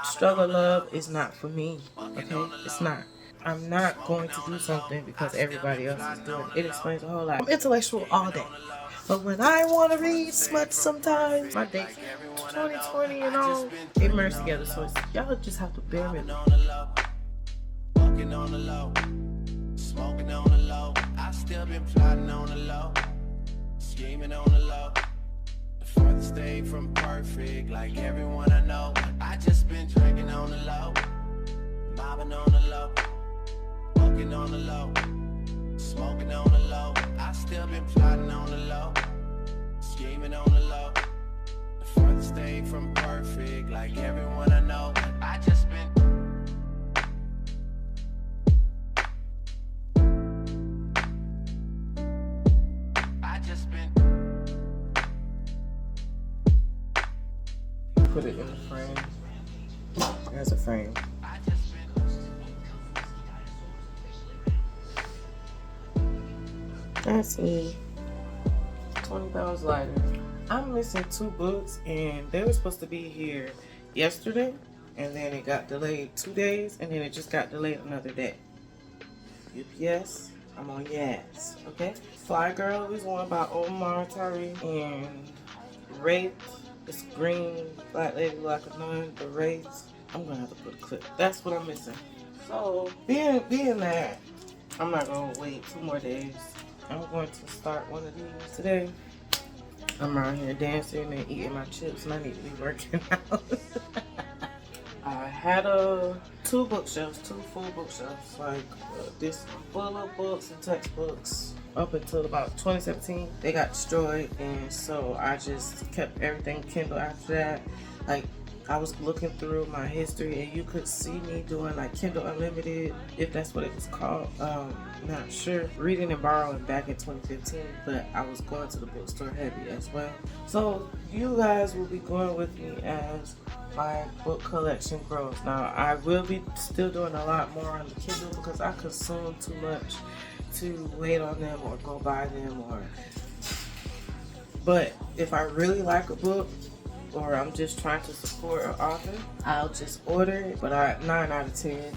struggle love is not for me. Okay, it's not. I'm not going to do something because everybody else is doing it. It explains a whole lot. I'm intellectual all day. But when I want to read smut sometimes, my dates 2020 and all, they merge together. So y'all just have to bear with me. Walking on the low, smoking on the low. I still been plotting on the low, scheming on the low. The furthest thing from perfect, like everyone I know. I just been drinking on the low, mobbing on the low, walking on the low, smoking on the low. I still been plotting on the low, scheming on the low. The furthest thing from perfect, like everyone I know. I just been. Put it in the frame. As a frame. That's me. 20 pounds lighter. I'm missing 2 books, and they were supposed to be here yesterday, and then it got delayed 2 days, and then it just got delayed another day. UPS, I'm on yes, okay? Fly Girl is one by Omar Tari, and Wraith, it's green, black lady like a nun, the Wraith. I'm gonna have to put a clip. That's what I'm missing. So, being that, I'm not gonna wait 2 more days. I'm going to start one of these today. I'm around here dancing and eating my chips, and I need to be working out. I had 2 bookshelves, 2 full bookshelves, like this full of books and textbooks up until about 2017. They got destroyed, and so I just kept everything Kindle after that. Like, I was looking through my history, and you could see me doing like Kindle Unlimited, if that's what it was called. Not sure. Reading and borrowing back in 2015, but I was going to the bookstore heavy as well. So you guys will be going with me as my book collection grows. Now, I will be still doing a lot more on the Kindle because I consume too much to wait on them or go buy them. But if I really like a book, or I'm just trying to support an author, I'll just order it. But 9 out of 10,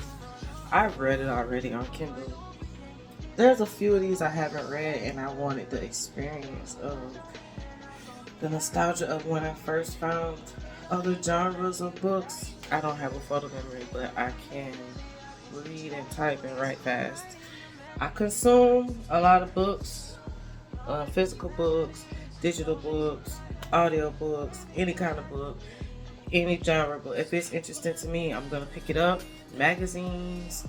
I've read it already on Kindle. There's a few of these I haven't read, and I wanted the experience of the nostalgia of when I first found other genres of books. I don't have a photo memory, but I can read and type and write fast. I consume a lot of books, physical books, digital books, audio books, any kind of book, any genre book. If it's interesting to me, I'm gonna pick it up. Magazines,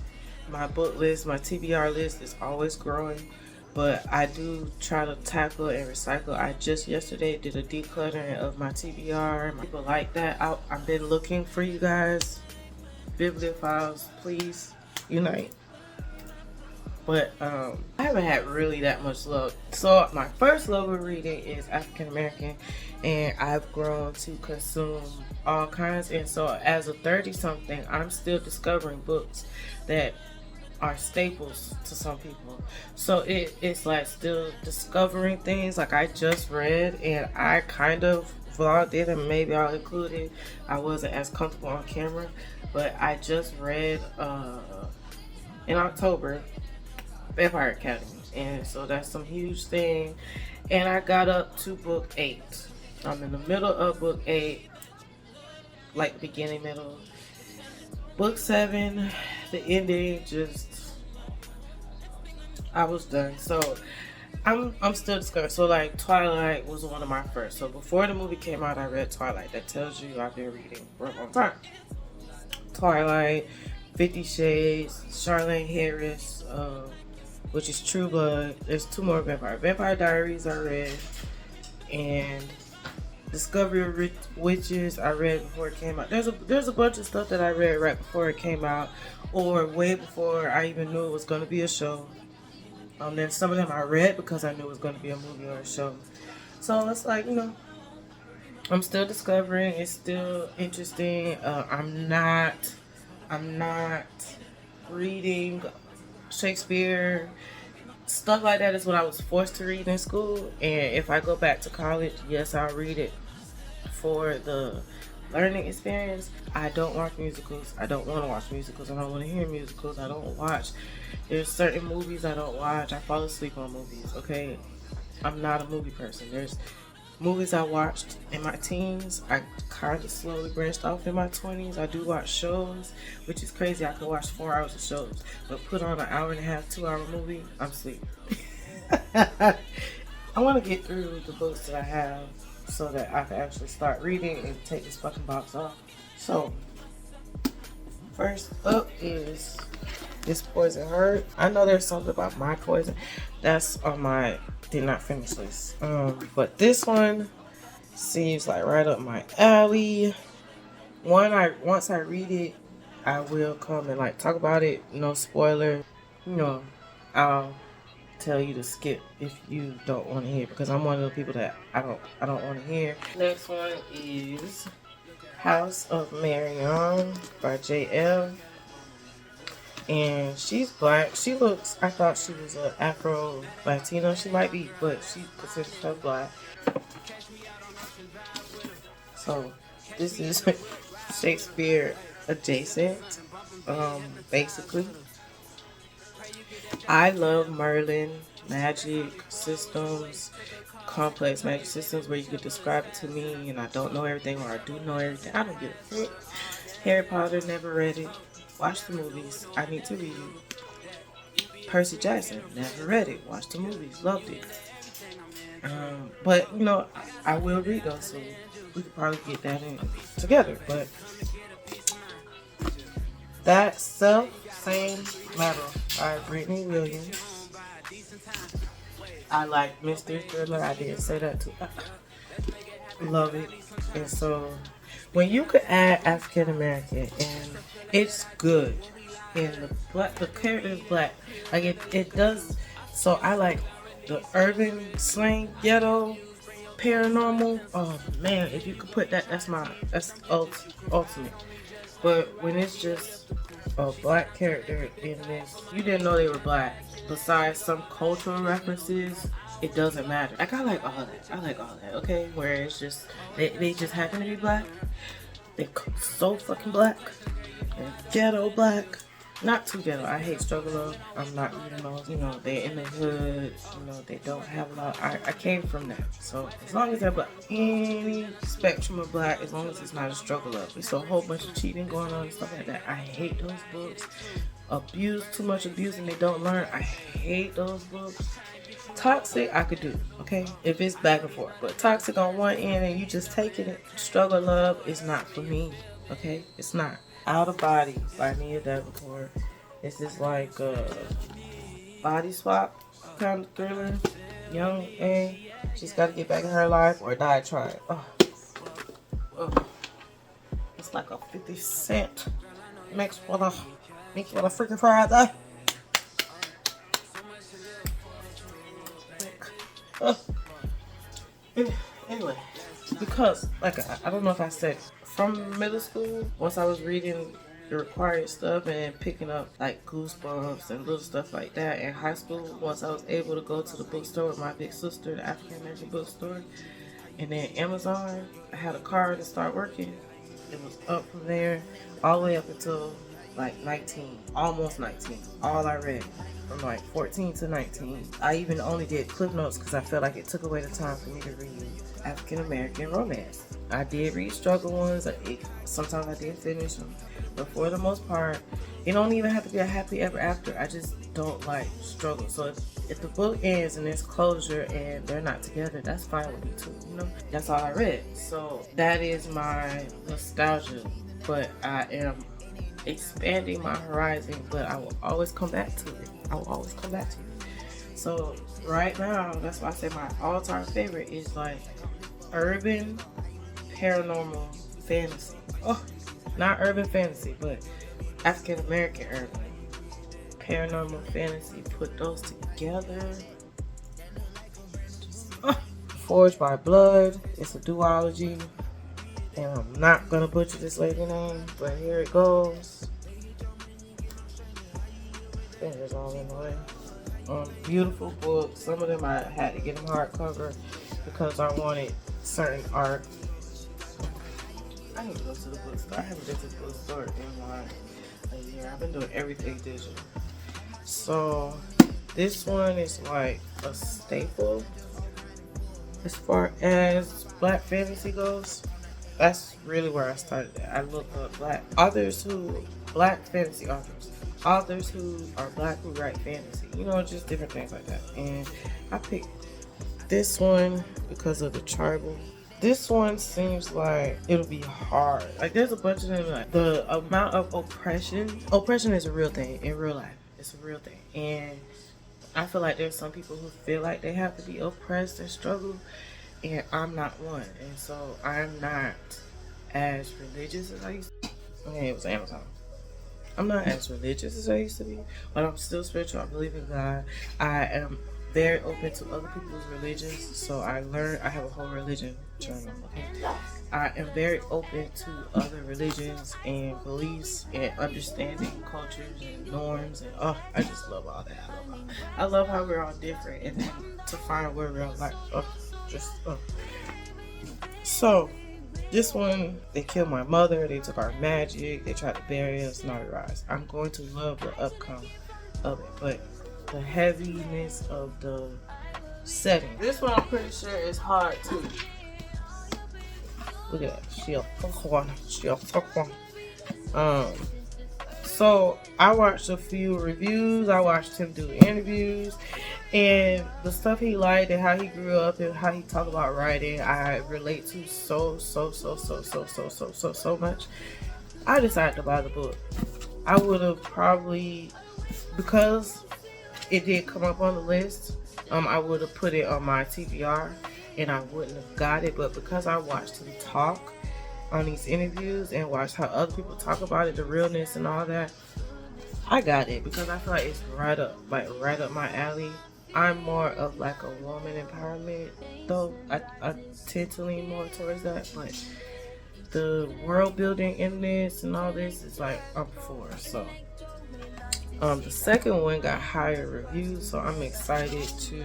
my book list, my TBR list is always growing, but I do try to tackle and recycle. I just yesterday did a decluttering of my TBR. People like that. I've been looking for you guys. Bibliophiles, please unite. But I haven't had really that much luck. So my first love of reading is African American, and I've grown to consume all kinds. And so as a 30-something, I'm still discovering books that are staples to some people. So it's like still discovering things. Like I just read, and I kind of vlogged it, and maybe I'll include it. I wasn't as comfortable on camera, but I just read in October Vampire Academy, and so that's some huge thing. And I got up to book 8. I'm in the middle of book 8, like beginning, middle. Book 7, the ending, just I was done. So I'm still discovering. So like Twilight was one of my first. So before the movie came out, I read Twilight. That tells you I've been reading for a long time. Twilight, 50 Shades, Charlene Harris, which is True Blood. There's 2 more Vampire Diaries I read, and Discovery of Witches I read before it came out. There's a bunch of stuff that I read right before it came out, or way before I even knew it was going to be a show. Then some of them I read because I knew it was going to be a movie or a show. So it's like, I'm still discovering. It's still interesting. I'm not reading Shakespeare. Stuff like that is what I was forced to read in school. And if I go back to college, yes, I'll read it for the learning experience. I don't watch musicals. I don't want to watch musicals. I don't want to hear musicals. I don't watch. There's certain movies I don't watch. I fall asleep on movies, okay? I'm not a movie person. There's movies I watched in my teens. I kind of slowly branched off in my 20s. I do watch shows, which is crazy. I could watch 4 hours of shows, but put on an hour and a half, 2 hour movie, I'm asleep. I want to get through the books that I have so that I can actually start reading and take this fucking box off. So, first up is this Poison Heart. I know there's something about My Poison that's on my did not finish list. But this one seems like right up my alley. Once I read it, I will come and like talk about it. No spoiler. You know, I'll tell you to skip if you don't want to hear, because I'm one of the people that I don't want to hear. Next one is House of Marion by JL. And she's black. She looks, I thought she was an Afro Latino. She might be, but she considers herself black. So this is Shakespeare adjacent, basically. I love Merlin magic systems, complex magic systems where you can describe it to me and I don't know everything, or I do know everything. I don't give a shit. Harry Potter, never read it. Watched the movies. I need to read it. Percy Jackson, never read it. Watched the movies, loved it. But you know, I will read those, so we could probably get that in together. But that same matter by Brittany Williams. I like mystery thriller. I did say that too. Love it. And so when you could add African American and it's good, and the character is black, like it does. So I like the urban slang, ghetto, paranormal. Oh man, if you could put that, that's ultimate. But when it's just a black character in this, you didn't know they were black. Besides some cultural references, it doesn't matter. Like I like all that. Okay, where it's just they just happen to be black. They're so fucking black. They're ghetto black. Not too ghetto. I hate struggle love. I'm not reading those. You know, they're in the hood. You know, they don't have a lot. I came from that. So as long as they're black, any spectrum of black, as long as it's not a struggle love. It's a whole bunch of cheating going on and stuff like that. I hate those books. Too much abuse and they don't learn. I hate those books. Toxic, I could do, okay? If it's back and forth. But toxic on one end and you just taking it, struggle love is not for me, okay? It's not. Out of Body by Nia Davenport. This is like a body swap kind of thriller. Young A, she's got to get back in her life or die trying. It's like a 50 cent mix with a freaking Friday. Anyway, because like I don't know if I said it. From middle school, once I was reading the required stuff and picking up like Goosebumps and little stuff like that. In high school, once I was able to go to the bookstore with my big sister, the African American bookstore, and then Amazon, I had a card to start working. It was up from there all the way up until like 19, almost 19. All I read from like 14 to 19. I even only did Cliff Notes because I felt like it took away the time for me to read African American romance. I did read struggle ones. Sometimes I did finish them, but for the most part, it don't even have to be a happy ever after. I just don't like struggle. So if the book ends and there's closure and they're not together, that's fine with me too. You know, that's all I read. So that is my nostalgia. But I am expanding my horizon. But I will always come back to it. So right now, that's why I say my all-time favorite is like urban paranormal fantasy. Oh, not urban fantasy, but African American urban paranormal fantasy. Put those together. Forged by Blood. It's a duology, and I'm not gonna butcher this lady name, but here it goes. Fingers all in the way. Beautiful book. Some of them I had to get them hardcover because I wanted certain art. I need to go to the bookstore. I haven't been to the bookstore in like a year. I've been doing everything digital. So this one is like a staple as far as black fantasy goes. That's really where I started at. I look up black fantasy authors who are black who write fantasy, you know, just different things like that. And I picked this one because of the tribal. This one seems like it'll be hard. Like there's a bunch of them, like the amount of oppression is a real thing in real life. It's a real thing. And I feel like there's some people who feel like they have to be oppressed and struggle, and I'm not one. And so I'm not as religious as I used to be. Okay, it was Amazon. I'm not as religious as I used to be, but I'm still spiritual. I believe in God. I am very open to other people's religions, so I have a whole religion journal. Okay, I am very open to other religions and beliefs and understanding cultures and norms, and I just love all that. I love how we're all different, and then to find where we're all like, So this one, they killed my mother, they took our magic, they tried to bury us, not rise. I'm going to love the outcome of it, but the heaviness of the setting. This one I'm pretty sure is hard too. Look at that. She a fuck one. So I watched a few reviews. I watched him do interviews, and the stuff he liked and how he grew up and how he talked about writing, I relate to so much. I decided to buy the book. I would have probably, because it did come up on the list, I would have put it on my TBR and I wouldn't have got it, but because I watched him talk on these interviews and watched how other people talk about it, the realness and all that, I got it because I feel like it's right up my alley. I'm more of like a woman empowerment though. I tend to lean more towards that, but the world building in this and all this is like I'm for. So the second one got higher reviews, so I'm excited to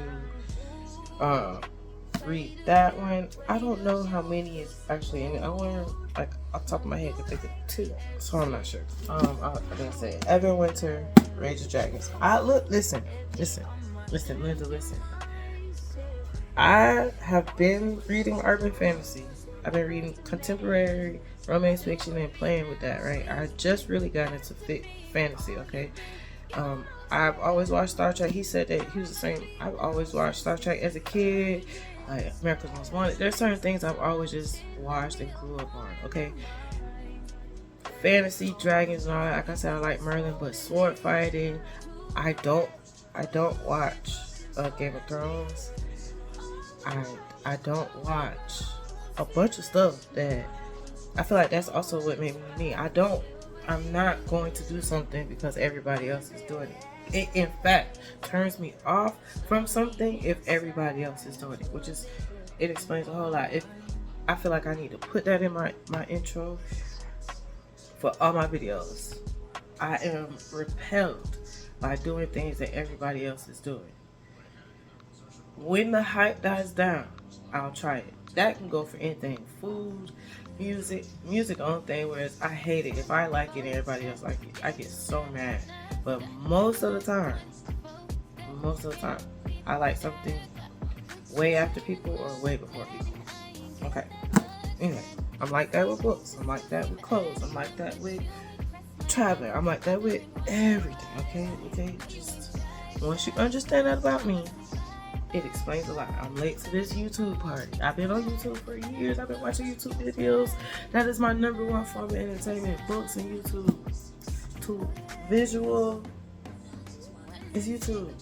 read that one. I don't know how many is actually in it. I want to, like, off the top of my head, I think it's 2, so I'm not sure. I didn't say Everwinter, Rage of Dragons. Listen. I have been reading urban fantasy. I've been reading contemporary romance fiction and playing with that, right? I just really got into fantasy, okay? I've always watched Star Trek. He said that he was the same. I've always watched Star Trek as a kid, like America's Most Wanted. There's certain things I've always just watched and grew up on, okay? Fantasy, dragons and all that. Like I said, I like Merlin, but sword fighting, I don't watch Game of Thrones. I don't watch a bunch of stuff that I feel like that's also what made me. I'm not going to do something because everybody else is doing it. It in fact turns me off from something if everybody else is doing it, it explains a whole lot. I feel like I need to put that in my intro for all my videos. I am repelled by doing things that everybody else is doing. When the hype dies down, I'll try it. That can go for anything. Food, music the only thing, whereas I hate it. If I like it and everybody else like it, I get so mad. But most of the time, I like something way after people or way before people. Okay. Anyway, I'm like that with books. I'm like that with clothes. I'm like that with traveling. I'm like that with everything. Okay. Just once you understand that about me, it explains a lot. I'm late to this YouTube party. I've been on YouTube for years. I've been watching YouTube videos. That is my #1 form of entertainment. Books and YouTube. To visual is YouTube.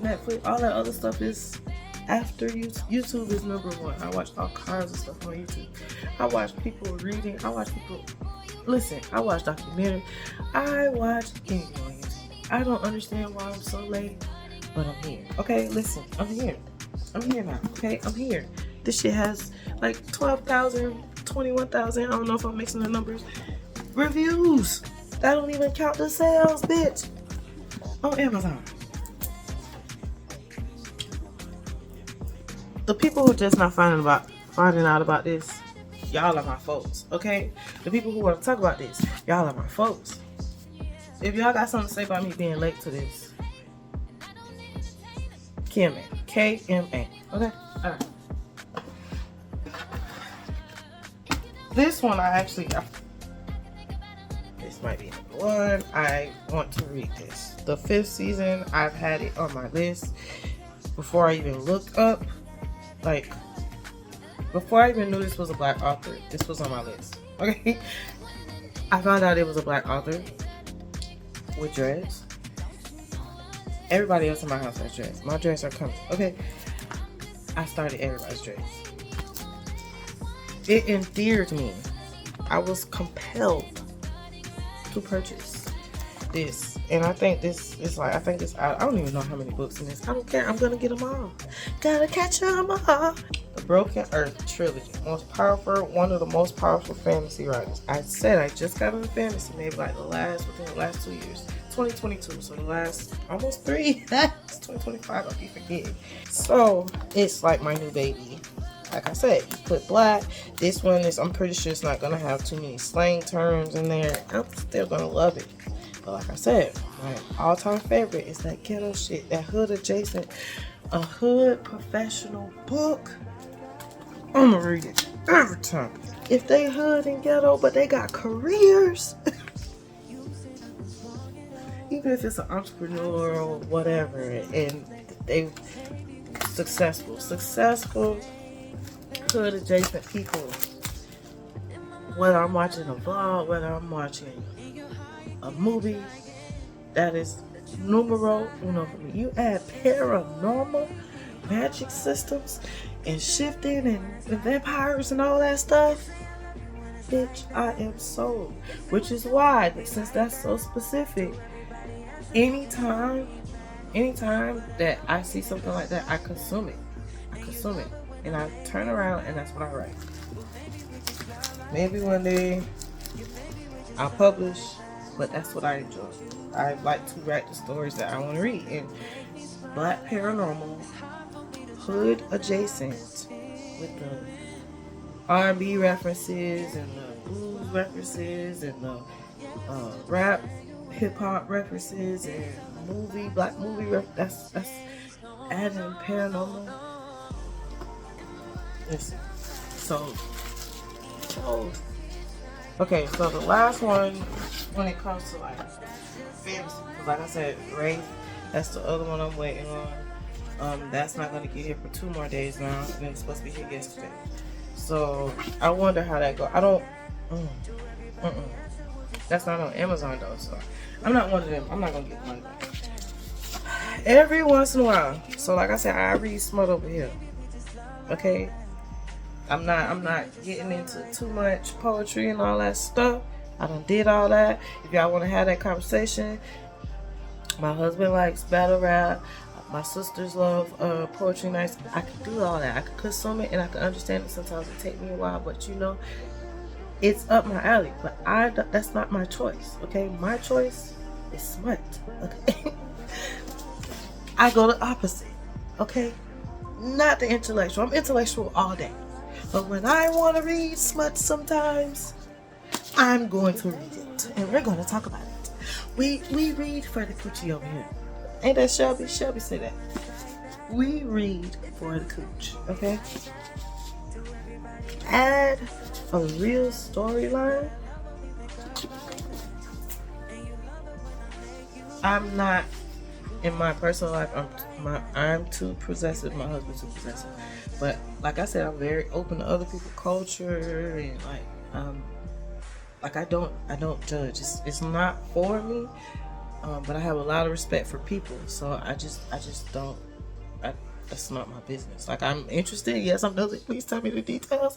Netflix, all that other stuff is after YouTube. YouTube is #1. I watch all kinds of stuff on YouTube. I watch people reading. I watch people listen. I watch documentaries. I watch anything on YouTube. I don't understand why I'm so late, but I'm here. Okay, listen, I'm here now. Okay, I'm here. This shit has like 12,000, 21,000. I don't know if I'm mixing the numbers. Reviews. That don't even count the sales, bitch. On Amazon. The people who are just not finding out about this, y'all are my folks, okay? The people who want to talk about this, y'all are my folks. If y'all got something to say about me being late to this, KMA. K-M-A. Okay? Alright. This one this might be number one. I want to read this. The 5th season, I've had it on my list before I even looked up. Like, before I even knew this was a black author, this was on my list. Okay? I found out it was a black author with dreads. Everybody else in my house has dreads. My dreads are coming. Okay? I started everybody's dreads. It endeared me. I was compelled to purchase this. And I think this is like, I don't even know how many books in this. I don't care. I'm going to get them all. Gotta catch them all. The Broken Earth trilogy. One of the most powerful fantasy writers. I said I just got into fantasy maybe like within the last 2 years. 2022, so the last almost 3. It's 2025, I'll be forgetting. So it's like my new baby. Like I said, you put black. This one is, I'm pretty sure it's not gonna have too many slang terms in there. I'm still gonna love it. But like I said, my all-time favorite is that ghetto shit, that hood adjacent, a hood professional book. I'm gonna read it every time. If they hood and ghetto, but they got careers. Even if it's an entrepreneur or whatever, and they successful hood adjacent people, whether I'm watching a vlog, whether I'm watching a movie, that is numero uno for me. You add paranormal magic systems and shifting and vampires and all that stuff, bitch, I am sold. Which is why, since that's so specific, anytime that I see something like that, I consume it, and I turn around and that's what I write. Maybe one day I'll publish, but that's what I enjoy. I like to write the stories that I want to read, and black paranormal, hood adjacent, with the R&B references and the blues references and the rap hip-hop references and black movie that's adding paranormal. Listen, so okay, so the last one when it comes to like fantasy, because like I said, Wraith, that's the other one I'm waiting on. That's not gonna get here for 2 more days now, and it's supposed to be here yesterday. So I wonder how that goes. I don't that's not on Amazon though, so I'm not one of them. I'm not gonna get money back. Every once in a while. So like I said, I read smut over here. Okay? I'm not getting into too much poetry and all that stuff. I done did all that. If y'all want to have that conversation, my husband likes battle rap. My sisters love poetry nights. I can do all that. I can consume it and I can understand it. Sometimes it take me a while, but you know, it's up my alley. But that's not my choice. Okay, my choice is smut. Okay, I go the opposite. Okay, not the intellectual. I'm intellectual all day. But when I want to read smut sometimes, I'm going to read it. And we're going to talk about it. We read for the coochie over here. Ain't that Shelby? Shelby say that. We read for the cooch, okay? Add a real storyline. I'm not, in my personal life, I'm too possessive. My husband's too possessive. But like I said, I'm very open to other people's culture and like I don't judge. It's not for me, but I have a lot of respect for people. So I just don't. That's not my business. Like, I'm interested. Yes, I'm nosy. Please tell me the details.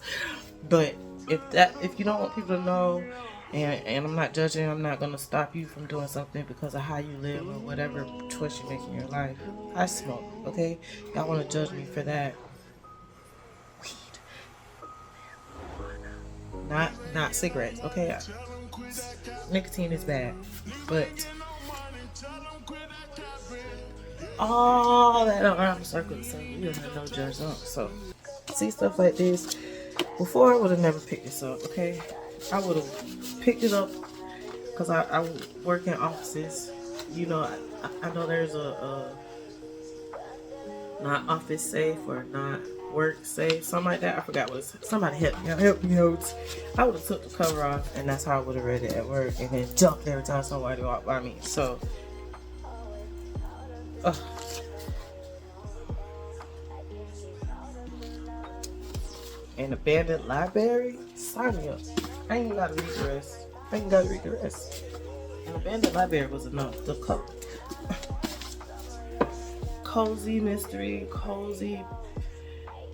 But if you don't want people to know, and I'm not judging, I'm not gonna stop you from doing something because of how you live or whatever choice you make in your life. I smoke. Okay, y'all want to judge me for that? Not cigarettes, okay? Nicotine is bad, but all that around the circle, so you don't have no judge on. So see stuff like this, Before I would have never picked this up, okay? I would have picked it up because I work in offices. You know, I know there's a not office safe or not work safe, something like that. I forgot what it's. Somebody help me out. I would have took the cover off, and that's how I would have read it at work, and then jumped every time somebody walked by me. So, an abandoned library. Sign me up. I ain't gotta read the rest. An abandoned library was enough. The cozy mystery, cozy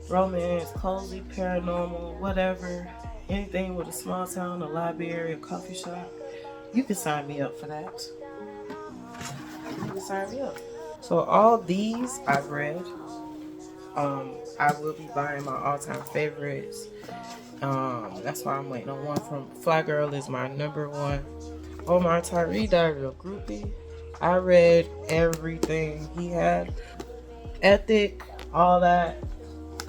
romance, cozy paranormal, whatever. Anything with a small town, a library, a coffee shop. You can sign me up for that. You can sign me up. So all these I've read. I will be buying my all-time favorites. That's why I'm waiting on one from Fly Girl is my number one. Omar Tyree, Diary of Groupie. I read everything he had. Ethic, all that.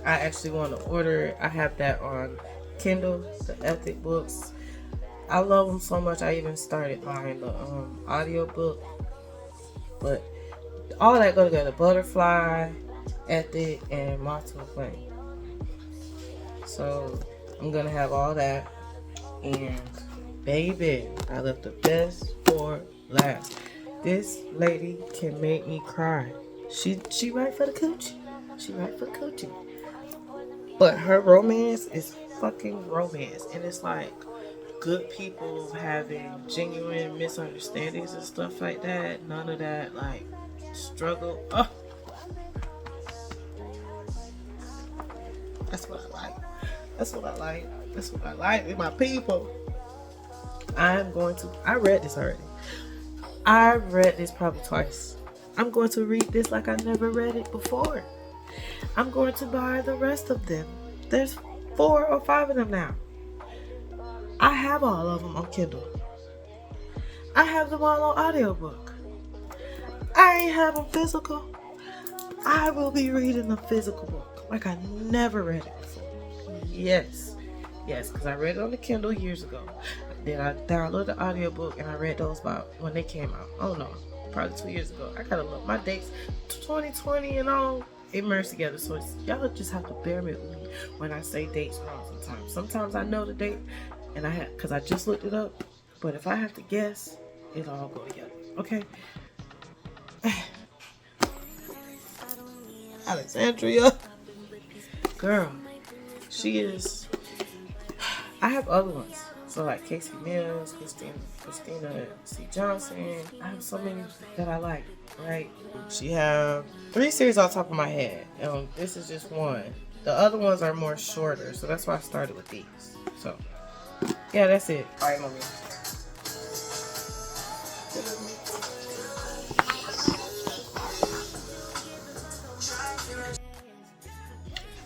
I actually want to order it. I have that on Kindle, the Ethic books. I love them so much. I even started buying the audio book. But all that go together. Butterfly, Ethic, and Moth to a Flame. So I'm gonna have all that. And baby, I left the best for last. This lady can make me cry. She right for the coochie. But her romance is fucking romance. And it's like good people having genuine misunderstandings and stuff like that. None of that like struggle. Oh. That's what I like with my people. I read this already. I read this probably twice. I'm going to read this like I never read it before. I'm going to buy the rest of them. There's 4 or 5 of them now. I have all of them on Kindle. I have them all on audiobook. I ain't have them physical. I will be reading the physical book like I never read it before. Yes, because I read it on the Kindle years ago. Then I downloaded the audiobook and I read those about when they came out. I don't know, probably 2 years ago. I gotta look. My dates, 2020 and all, it merged together. So y'all just have to bear with me when I say dates wrong sometimes. Sometimes I know the date and because I just looked it up. But if I have to guess, it'll all go together. Okay? Alexandria. Girl, she is. I have other ones. So like Casey Mills, Christina C. Johnson. I have so many that I like, right? She have 3 series off the top of my head. This is just one. The other ones are more shorter, so that's why I started with these. So yeah, that's it. All right, mommy.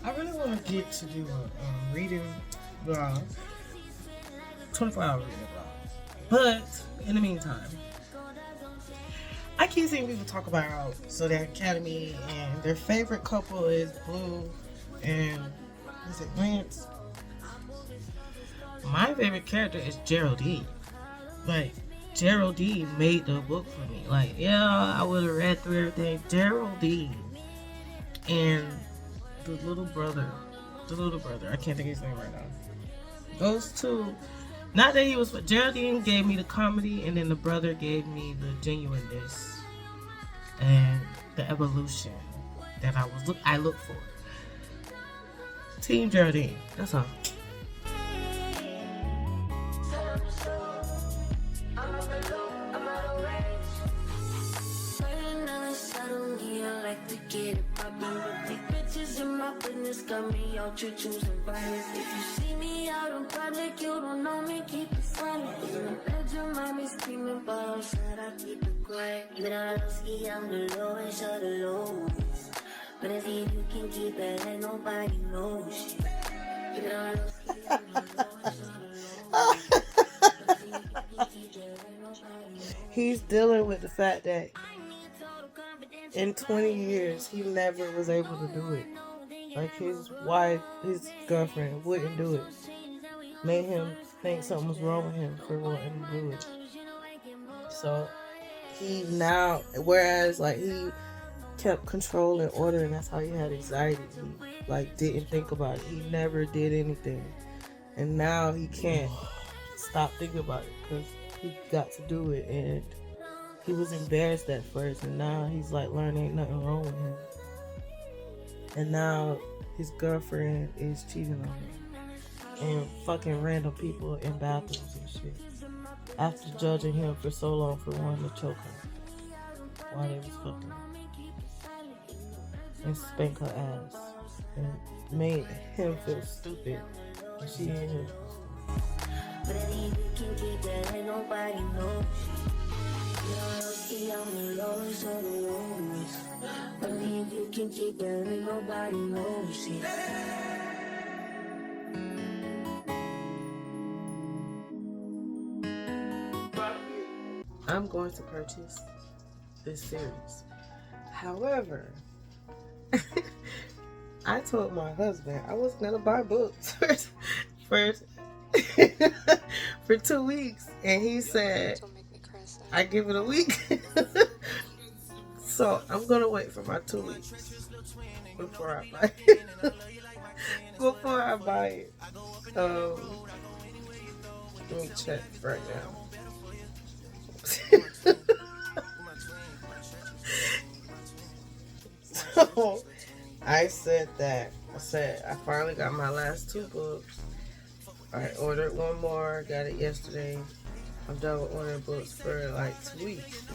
I really want to get to do a reading vlog. 24-hour reading vlog. But in the meantime, I keep seeing people talk about their academy and their favorite couple is Blue and is it Rant? My favorite character is Geraldine. Like Geraldine made the book for me. Like, yeah, I would have read through everything. Geraldine and the little brother, I can't think of his name right now. Those two, not that he was, but Geraldine gave me the comedy, and then the brother gave me the genuineness and the evolution that I look for. Team Geraldine, that's all. Got me out here choosing violence. If you see me out in public, you don't know me, keep it silent. In the bedroom, I be screaming, but outside, I keep it quiet. Even though I don't ski, I'm the lowest of the lowest. But if you can keep it, and nobody knows shit. Even though I don't ski, I'm the lowest of the lowest. He's dealing with the fact that in 20 years, he never was able to do it. Like his wife, his girlfriend wouldn't do it. Made him think something was wrong with him for wanting to do it. So he now, whereas like he kept control and order, and that's how he had anxiety. He like didn't think about it. He never did anything, and now he can't stop thinking about it because he got to do it. And he was embarrassed at first, and now he's like learning ain't nothing wrong with him. And now his girlfriend is cheating on him and fucking random people in bathrooms and shit. After judging him for so long for wanting to choke him while they was fucking. And spank her ass. And made him feel stupid. And she ain't him. But I think you can keep that and nobody knows. You're on the lowest of the lowest. But I think you can keep that and nobody knows it. I'm going to purchase this series. However, I told my husband I was gonna buy books for 2 weeks, and he said I give it a week. So I'm gonna wait for my 2 weeks before I buy it. Before I buy it. Let me check right now. So I said I finally got my last 2 books. I ordered one more, got it yesterday. I'm done with ordering books for like 2 weeks.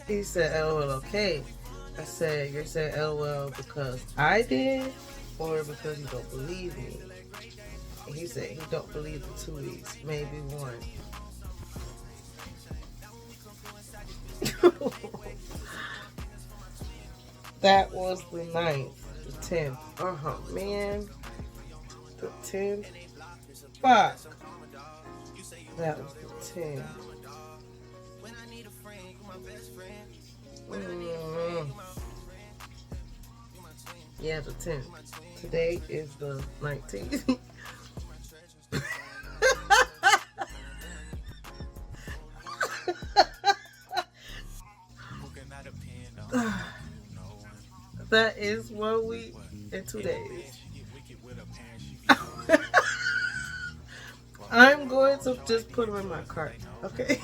He said LOL, okay. I said, you're saying LOL because I did or because you don't believe me? And he said he don't believe the 2 weeks, maybe 1. That was the 9th, the 10th. Man. The 10th. Fuck. That was the 10th. Yeah, the 10th. Today is the 19th. That is 1 week and 2 days. I'm going to just put them in my cart, okay?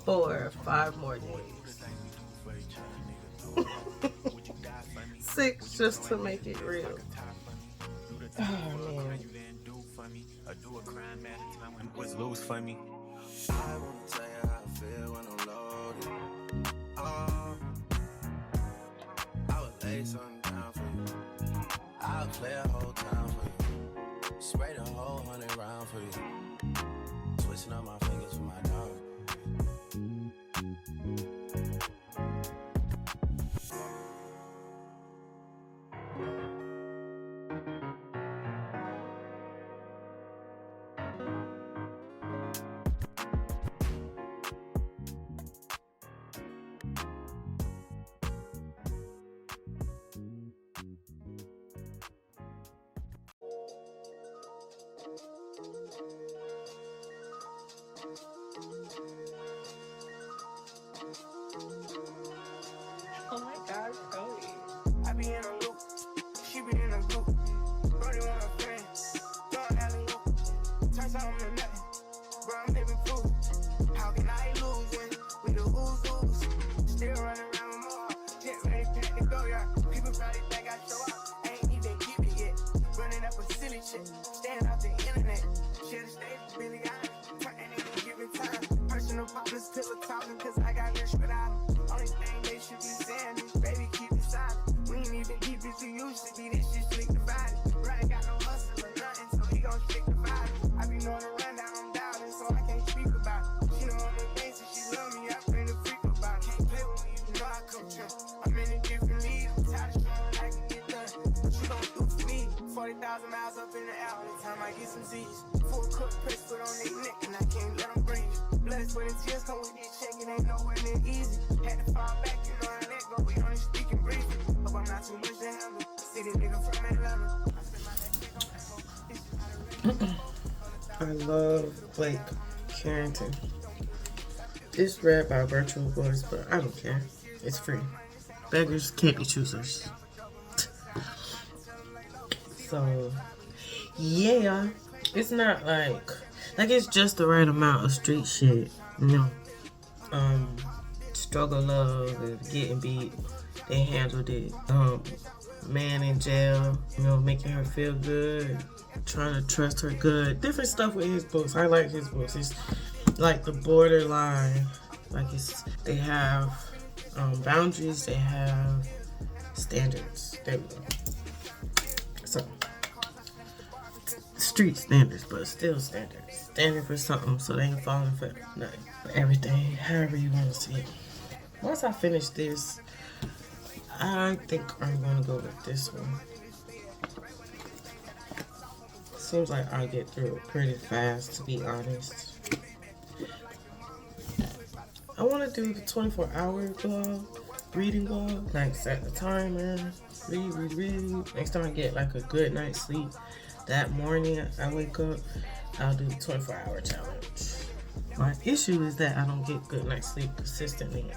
For 5 more days. 6 just to make it real. Oh, man. I wanna tell you how I feel when I'm loaded. I would lay something down for you. I'll play a whole time for you. Spray the whole 100 round for you. Switching up my fingers for my dog. Oh my God, Chloe. I be in a loop, she be in a group. Brody want a friend, throwing alley loop. Turn something to nothing, bro, I'm living proof. How can I lose when we the ooze? Still running around with more, jet ready, pack to go, yeah. People probably think I show up, I ain't even get it yet. Running up a silly shit, staying off the internet. Should've stayed for Billy Island, turn that nigga giving time. Personal poppers, pillow talking, cause I got rich without them. Only thing they should be saying is, baby, keep it silent. We ain't even deep as you used to be, this shit slick divided. Brother got no hustle or nothing, so he gon' stick divided. I be knowing the rundown, I'm doubting, so I can't speak about it. She know I'm the things, and she love me, I bring the freak about it. Can't play with me, you know I come true. I'm in a different league, I'm tired of showing I can get done. What you gon' do for me? 40,000 miles up in the air, only time I get some Z's. Full cook, press foot on their neck, and I can't let them breathe. Blood, sweat, and tears come with this check, it ain't nowhere near easy. Had to fall back, you know how that go, we only speaking briefly. Hope I'm not too much to handle. I love Blake Carrington. It's read by Virtual Voice, but I don't care. It's free. Beggars can't be choosers. So, yeah. It's not like it's just the right amount of street shit, you know. Struggle love and getting beat. They handled it. Man in jail, you know, making her feel good, trying to trust her good. Different stuff with his books. I like his books. It's like the borderline. Like they have boundaries, they have standards. There we go. So street standards, but still standards. Standing for something, so they ain't falling for nothing. For everything, however you want to see it. Once I finish this, I think I'm gonna go with this one. Seems like I'll get through it pretty fast, to be honest. I want to do the 24-hour blog, reading blog. Like set the timer, read. Next time I get like a good night's sleep, that morning I wake up, I'll do the 24-hour challenge. My issue is that I don't get good night's sleep consistently.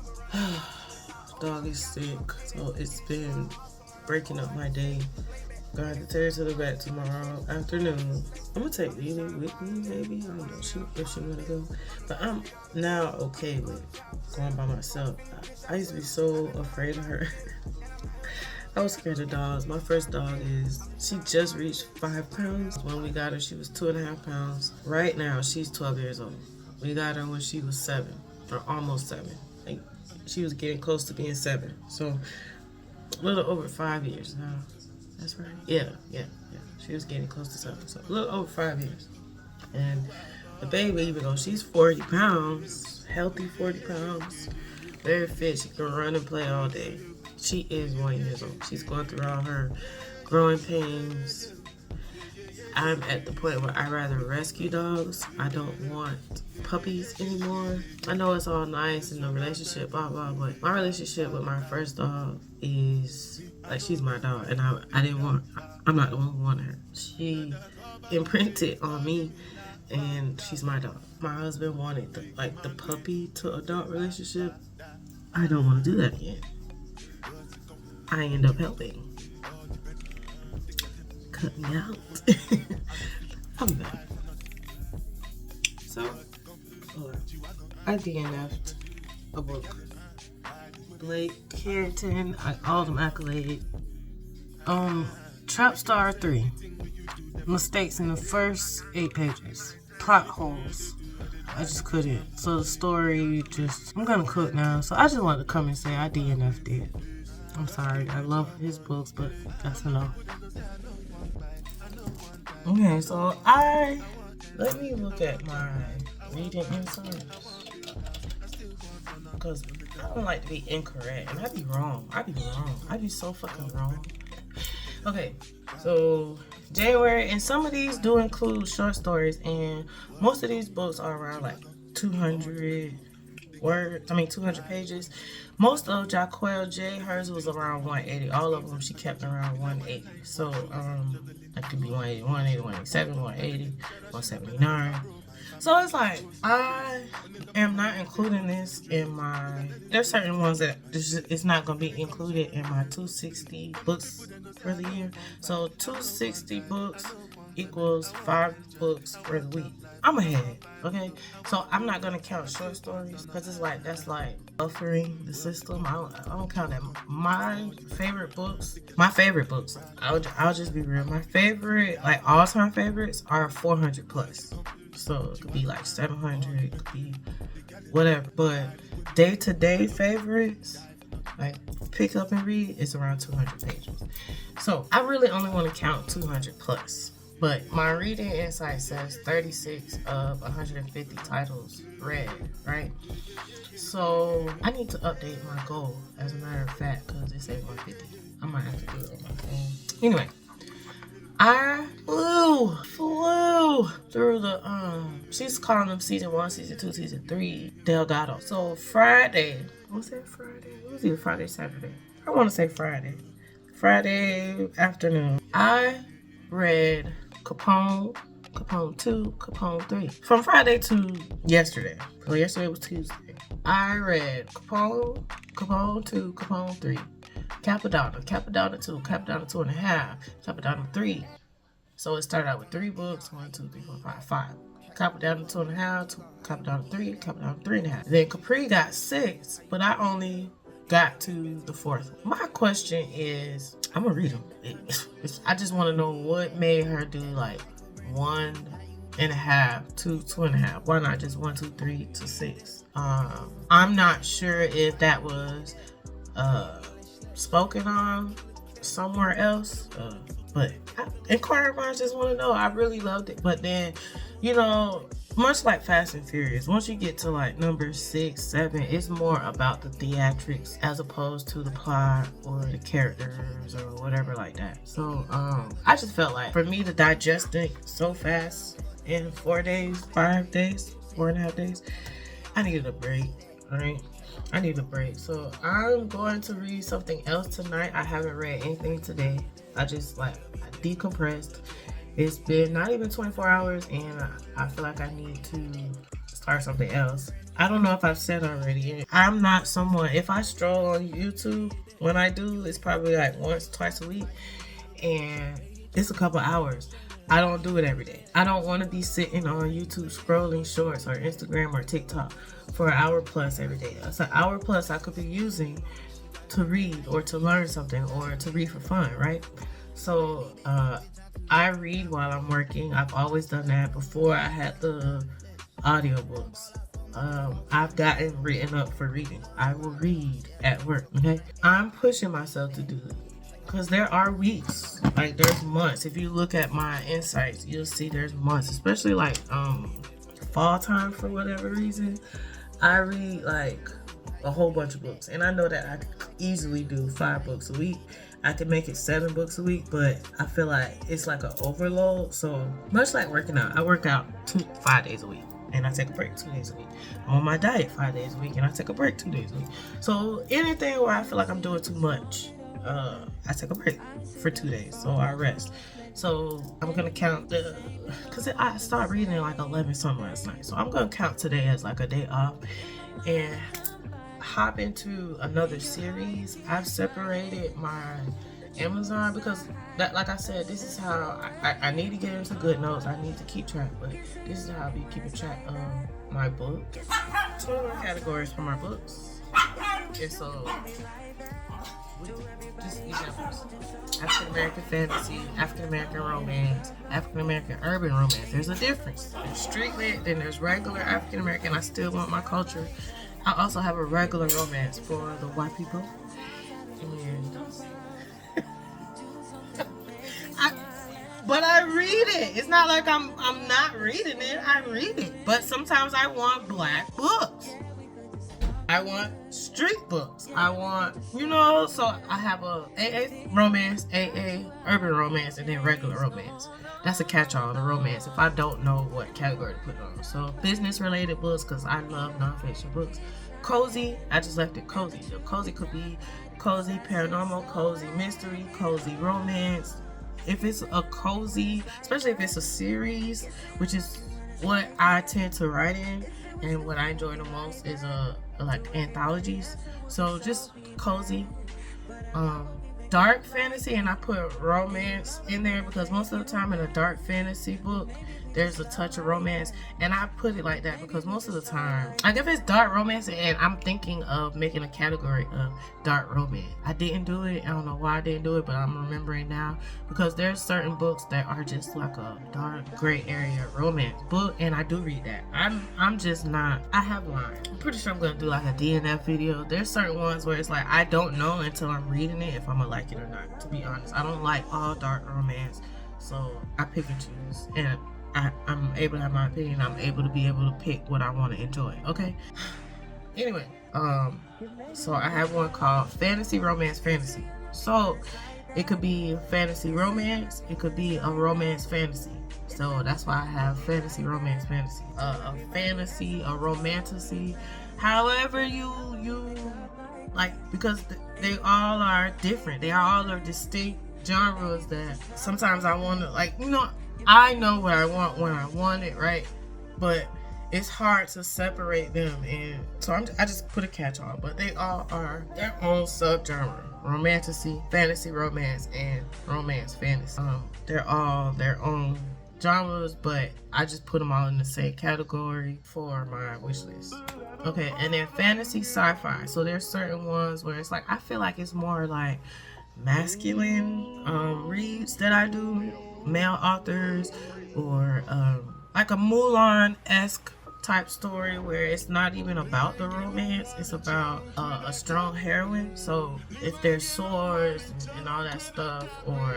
Dog is sick, so it's been breaking up my day. Gonna have to take her to the vet tomorrow afternoon. I'm gonna take Lily with me, maybe. I don't know if she wanna go. But I'm now okay with going by myself. I used to be so afraid of her. I was scared of dogs. My first dog she just reached 5 pounds. When we got her, she was 2.5 pounds. Right now, she's 12 years old. We got her when she was 7, or almost 7. Like, she was getting close to being 7. So, a little over 5 years now. That's right. Yeah. She was getting close to 7. So, a little over 5 years. And the baby, even though she's 40 pounds, healthy 40 pounds, very fit, she can run and play all day. She is 1 year old. She's going through all her growing pains. I'm at the point where I rather rescue dogs. I don't want puppies anymore. I know it's all nice in the relationship, blah, blah, but my relationship with my first dog is, like, she's my dog, and I'm not the one who wanted her. She imprinted on me, and she's my dog. My husband wanted the puppy to adult relationship. I don't want to do that again. I end up helping. Cut me out. I'll be back. So, I DNF'd a book. Blake Carrington, all them accolades. Trap Star 3. Mistakes in the first 8 pages. Plot holes. I just couldn't. So the story I'm gonna cook now. So I just wanted to come and say I DNF'd it. I'm sorry. I love his books, but that's a no. Okay, so let me look at my reading insights, because I don't like to be incorrect, and I be wrong. I be so fucking wrong. Okay, so January, and some of these do include short stories, and most of these books are around like 200 pages. Most of Jaquel J, hers was around 180. All of them she kept around 180. So that could be 180, 180, 187, 180, 179. So it's like I am not including this in my. There's certain ones that it's not gonna be included in my 260 books for the year. So 260 books equals 5 books for the week. I'm ahead, okay? So I'm not gonna count short stories because that's like buffering the system. I don't count that. My favorite books. I'll just be real. My favorite, like all-time favorites, are 400 plus. So it could be like 700. It could be whatever. But day-to-day favorites, like pick up and read, is around 200 pages. So I really only want to count 200 plus. But my reading insight says 36 of 150 titles read, right? So I need to update my goal, as a matter of fact, because it says 150. I might have to do it on my phone. Anyway, I flew through the, she's calling them season 1, season 2, season 3, Delgado. So Friday, was it Friday? It was either Friday, Saturday. I want to say Friday afternoon, I read Capone Capone 2, Capone 3. From Friday to yesterday. So yesterday was Tuesday. I read Capone 2, Capone 3. Capadonna 2, Capadonna 2.5, Capadonna 3. So it started out with 3 books. 1, 2, 3, 4, 5, 5. Capadonna 2.5, Capadonna 3, Capadonna 3.5. Then Capri got 6, but I only got to the 4th. My question is, I'm gonna read them. I just want to know what made her do like 1.5 to 2.5. Why not just 1, 2, 3 to 6? I'm not sure if that was spoken on somewhere else, but inquiring minds just want to know. I really loved it, but then, you know, much like Fast and Furious, once you get to like number 6, 7, it's more about the theatrics as opposed to the plot or the characters or whatever like that. So I just felt like for me to digest it so fast in 4 days, 5 days, 4.5 days, I needed a break. All right, I need a break. So I'm going to read something else tonight. I haven't read anything today. I decompressed. It's been not even 24 hours and I feel like I need to start something else. I don't know if I've said already. I'm not someone, if I stroll on YouTube, when I do, it's probably like once, twice a week. And it's a couple hours. I don't do it every day. I don't want to be sitting on YouTube scrolling shorts or Instagram or TikTok for an hour plus every day. That's an hour plus I could be using to read or to learn something or to read for fun, right? So I read while I'm working. I've always done that before I had the audiobooks. I've gotten written up for reading. I will read at work, okay? I'm pushing myself to do it because there are weeks, like there's months. If you look at my insights, you'll see there's months, especially like fall time for whatever reason. I read like a whole bunch of books, and I know that I could easily do 5 books a week. I could make it 7 books a week, but I feel like it's like an overload. So much like working out, I work out 5 days a week and I take a break 2 days a week. I'm on my diet 5 days a week and I take a break 2 days a week. So anything where I feel like I'm doing too much, I take a break for 2 days, so I rest. So I'm gonna count because I started reading at like 11 something last night, so I'm gonna count today as like a day off and hop into another series. I've separated my Amazon because that, like I said, this is how I need to get into good notes. I need to keep track, but this is how I'll be keeping track of my book. 2 more categories for my books. And so just examples: African American fantasy, African American romance, African American urban romance. There's a difference. There's street lit, then there's regular African American. I still want my culture. I also have a regular romance for the white people. And but I read it. It's not like I'm not reading it. I read it. But sometimes I want black books. I want street books. I want, so I have a AA romance, AA urban romance, and then regular romance. That's a catch-all, the romance, if I don't know what category to put on. So business-related books, because I love nonfiction books. Cozy, I just left it cozy. So cozy could be cozy paranormal, cozy mystery, cozy romance. If it's a cozy, especially if it's a series, which is what I tend to write in, and what I enjoy the most is like anthologies. So just cozy, dark fantasy, and I put romance in there because most of the time in a dark fantasy book there's a touch of romance, and I put it like that because most of the time, like if it's dark romance and I'm thinking of making a category of dark romance, I didn't do it. I don't know why I didn't do it, but I'm remembering now because there's certain books that are just like a dark gray area romance book, and I do read that. I'm just not, I have lines. I'm pretty sure I'm gonna do like a DNF video. There's certain ones where it's like I don't know until I'm reading it if I'm gonna like it or not, to be honest. I don't like all dark romance, so I pick and choose, and I'm able to have my opinion. I'm able to pick what I want to enjoy. Okay. Anyway, so I have one called Fantasy Romance Fantasy. So it could be fantasy romance. It could be a romance fantasy. So that's why I have fantasy romance fantasy. A fantasy, a romantasy. However you like, because they all are different. They all are distinct genres that sometimes I want to, like, I know what I want when I want it, right? But it's hard to separate them, and so I just put a catch-all, but they all are their own subgenre: fantasy romance, and romance fantasy. They're all their own genres, but I just put them all in the same category for my wish list. Okay, and then fantasy sci-fi. So there's certain ones where it's like I feel like it's more like masculine reads that I do, male authors, or like a Mulan-esque type story where it's not even about the romance, it's about a strong heroine. So if there's swords and all that stuff, or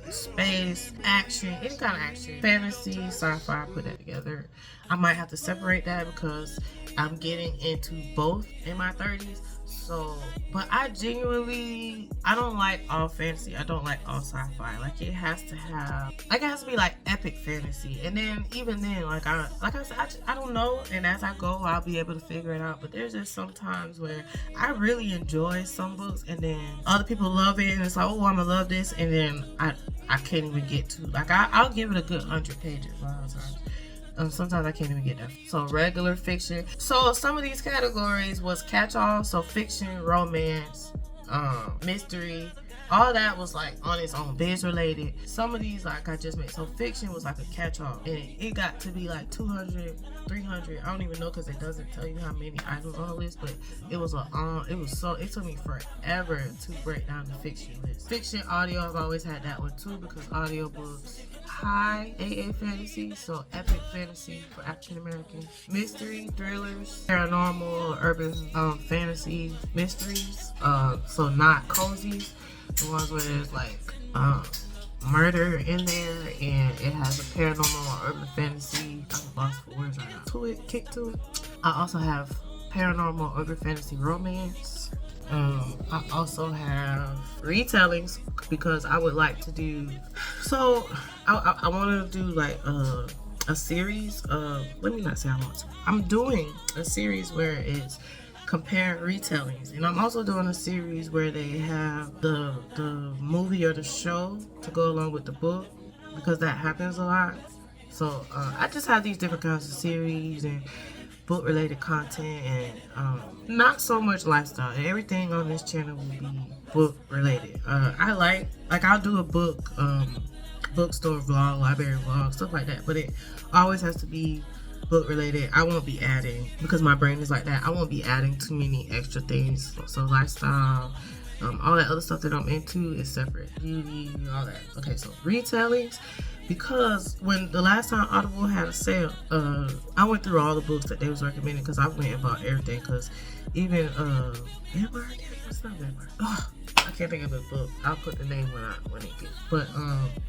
space, action, any kind of action, fantasy, sci-fi, put that together. I might have to separate that because I'm getting into both in my 30s. So, but I don't like all fantasy. I don't like all sci-fi. Like it has to be like epic fantasy. And then even then, like I said, I don't know. And as I go, I'll be able to figure it out. But there's just some times where I really enjoy some books, and then other people love it, and it's like, oh, I'm gonna love this, and then I can't even get to. Like I'll give it a good 100 pages a lot of times. Sometimes I can't even get there. So regular fiction. So some of these categories was catch-all. So fiction, romance, mystery. All that was like on its own, biz related. Some of these, like I just made. So fiction was like a catch-all, and it got to be like 200, 300. I don't even know because it doesn't tell you how many items on the list. But it took me forever to break down the fiction list. Fiction audio, I've always had that one too because audiobooks. High AA fantasy, so epic fantasy for African American. Mystery, thrillers, paranormal, urban fantasy mysteries. So not cozy, the ones where there's like murder in there and it has a paranormal or urban fantasy. I'm lost for words right now. Kick to it. I also have paranormal urban fantasy romance. I also have retellings because I would like to do. So I want to do like a series of. Let me not say I want to. I'm doing a series where it's comparing retellings, and I'm also doing a series where they have the movie or the show to go along with the book because that happens a lot. So I just have these different kinds of series and book related content, and not so much lifestyle. Everything on this channel will be book related. I like I'll do a bookstore vlog, library vlog, stuff like that, but it always has to be book related. I won't be adding, because my brain is like that, I won't be adding too many extra things. So lifestyle, all that other stuff that I'm into is separate. Beauty, all that. Okay, so retellings. Because when the last time Audible had a sale, I went through all the books that they was recommending because I went and bought everything. Because even Vampire, what's that Vampire? Oh, I can't think of the book. I'll put the name when it gets. But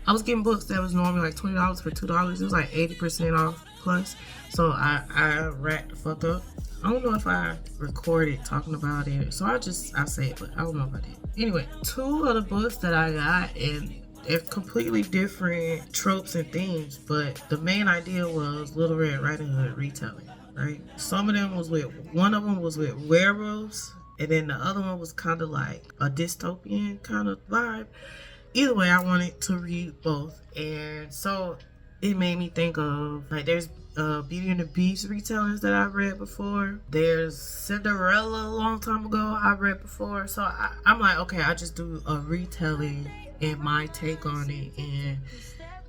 I was getting books that was normally like $20 for $2. It was like 80% off plus. So I racked the fuck up. I don't know if I recorded talking about it, so I'll say it, but I don't know if I did. Anyway, 2 of the books that I got, and they're completely different tropes and themes, but the main idea was Little Red Riding Hood retelling, right? One of them was with werewolves, and then the other one was kind of like a dystopian kind of vibe. Either way, I wanted to read both, and so it made me think of, like, there's Beauty and the Beast retellings that I've read before. There's Cinderella a long time ago I've read before. So I'm like, okay, I'll just do a retelling and my take on it. And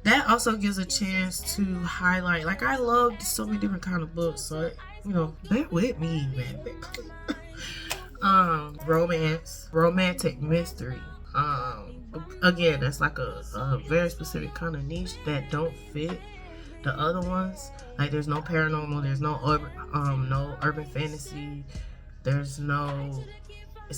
that also gives a chance to highlight, like, I love so many different kind of books. So, bear with me, man. Romance, romantic mystery. Again, that's like a very specific kind of niche that don't fit the other ones. Like, there's no paranormal, there's no urban fantasy, it's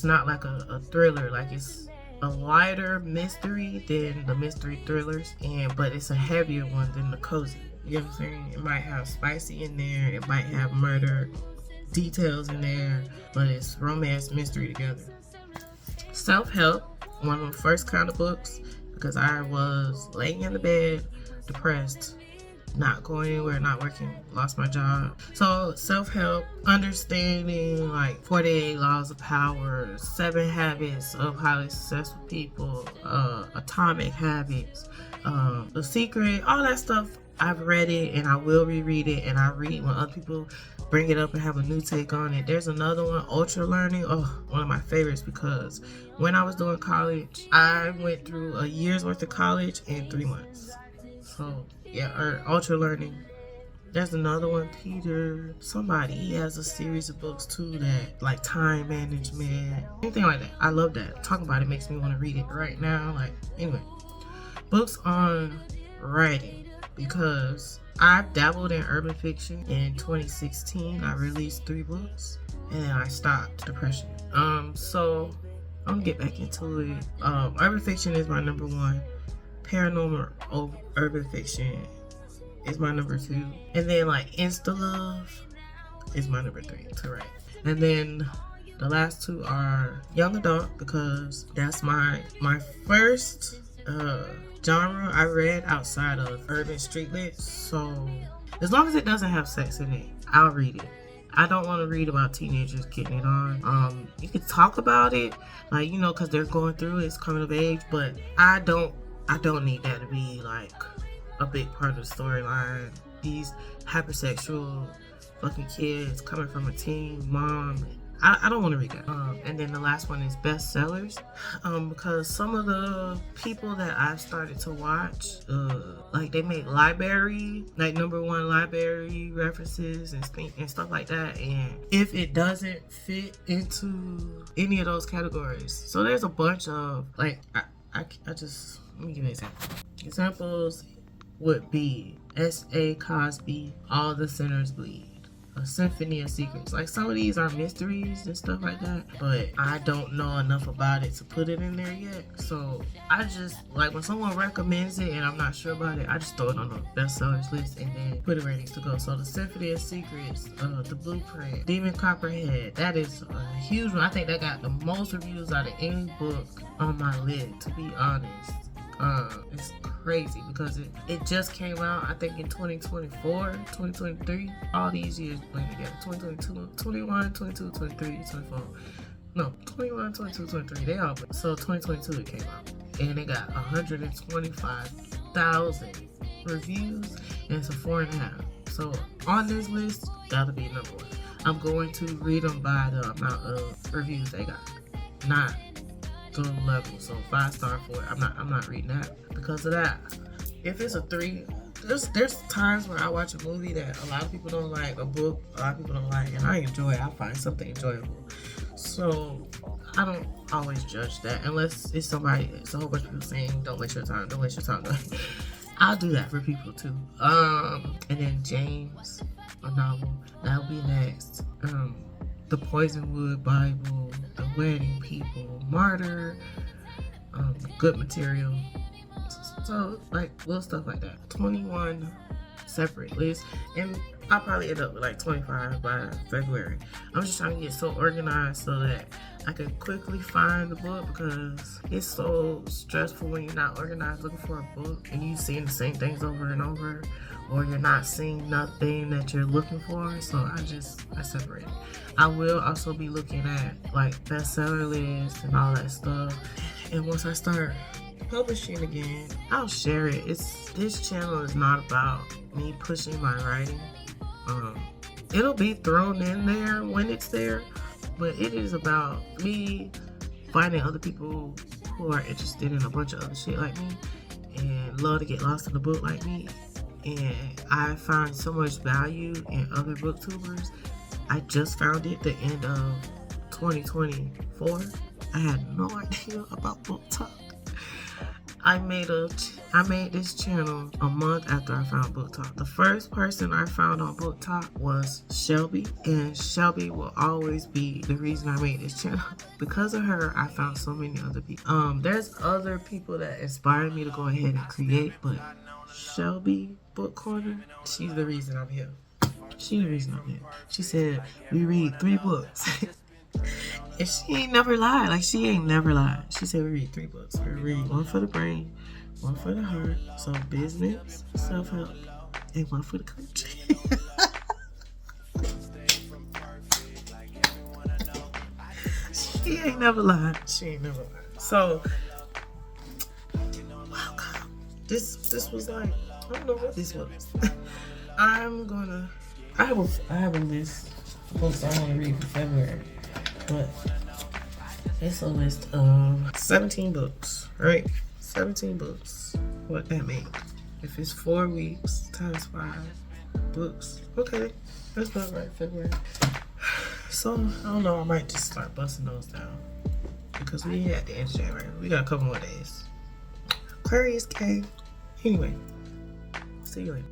not like a thriller. Like, it's a lighter mystery than the mystery thrillers, but it's a heavier one than the cozy. You know what I'm saying? It might have spicy in there, it might have murder details in there, but it's romance mystery together. Self-help, one of the first kind of books, because I was laying in the bed, depressed, not going anywhere, not working, lost my job. So self-help, understanding like 48 Laws of Power, 7 Habits of Highly Successful People, Atomic Habits, The Secret, all that stuff. I've read it and I will reread it, and I read when other people bring it up and have a new take on it. There's another one, Ultra Learning. Oh, one of my favorites, because when I was doing college, I went through a year's worth of college in 3 months. So yeah, Ultra Learning. There's another one, Peter somebody, he has a series of books too, that like time management, anything like that. I love that. Talking about it makes me want to read it right now. Like, anyway, books on writing, because I've dabbled in urban fiction. In 2016 I released 3 books and then I stopped. Depression. So I'm gonna get back into it. Urban fiction is my number 1. Paranormal urban fiction is my number 2, and then like Insta Love is my number 3 to write. And then the last 2 are young adult, because that's my first genre I read outside of urban street lit. So as long as it doesn't have sex in it, I'll read it. I don't want to read about teenagers getting it on. You can talk about it, like, you know, because they're going through it, it's coming of age, but I don't need that to be like a big part of the storyline. These hypersexual fucking kids coming from a teen mom, I don't want to read that. And then the last one is bestsellers, because some of the people that I've started to watch, like they make library, like #1 library references and stuff like that, and if it doesn't fit into any of those categories, so there's a bunch of like, I just, let me give you an example. Examples would be S.A. Cosby, All the Sinners Bleed, A Symphony of Secrets. Like, some of these are mysteries and stuff like that, but I don't know enough about it to put it in there yet. So I just, like, when someone recommends it and I'm not sure about it, I just throw it on the bestsellers list and then put it where it needs to go. So The Symphony of Secrets, The Blueprint, Demon Copperhead, that is a huge one. I think that got the most reviews out of any book on my list, to be honest. It's crazy because it just came out, I think, in 2024, 2023. All these years playing together. 2022, 21, 22, 23, 24. No, 21, 22, 23. They all. So 2022 it came out. And it got 125,000 reviews, and it's a 4.5. So on this list, that'll be number 1. I'm going to read them by the amount of reviews they got, not the level. So 5-star, 4. I'm not reading that because of that. If it's a 3, there's times when I watch a movie that a lot of people don't like, a book a lot of people don't like, and I enjoy it. I find something enjoyable. So I don't always judge that unless it's a whole bunch of people saying don't waste your time. I'll do that for people too. And then James, a novel, that'll be next. The Poisonwood Bible, The Wedding People, Martyr, Good Material. So, like, little stuff like that. 21 separate lists, and I'll probably end up with like 25 by February. I'm just trying to get so organized so that I can quickly find the book, because it's so stressful when you're not organized looking for a book and you seeing the same things over and over, or you're not seeing nothing that you're looking for. So I separate it. I will also be looking at like bestseller lists and all that stuff, and once I start publishing again, I'll share it. This channel is not about me pushing my writing. It'll be thrown in there when it's there, but it is about me finding other people who are interested in a bunch of other shit like me and love to get lost in the book like me. And I find so much value in other booktubers. I just found it the end of 2024. I had no idea about Book Talk. I made this channel a month after I found Book Talk. The first person I found on Book Talk was Shelby, and Shelby will always be the reason I made this channel. Because of her, I found so many other people. There's other people that inspired me to go ahead and create, but Shelby Book Corner, she's the reason I'm here. She said, we read 3 books. And she ain't never lied. She said we read 3 books. We read 1 for the brain, 1 for the heart. So business, self-help, and one for the coach. She ain't never lied. She ain't never lied. So, welcome. This was like, I don't know what this was. I have a list of books I want to read for February, but it's a list of 17 books, right? 17 books. What that mean? If it's 4 weeks times 5 books, okay, that's about right. February. So I don't know. I might just start busting those down because we at the end of January. We got a couple more days. Aquarius K. Anyway, see you later.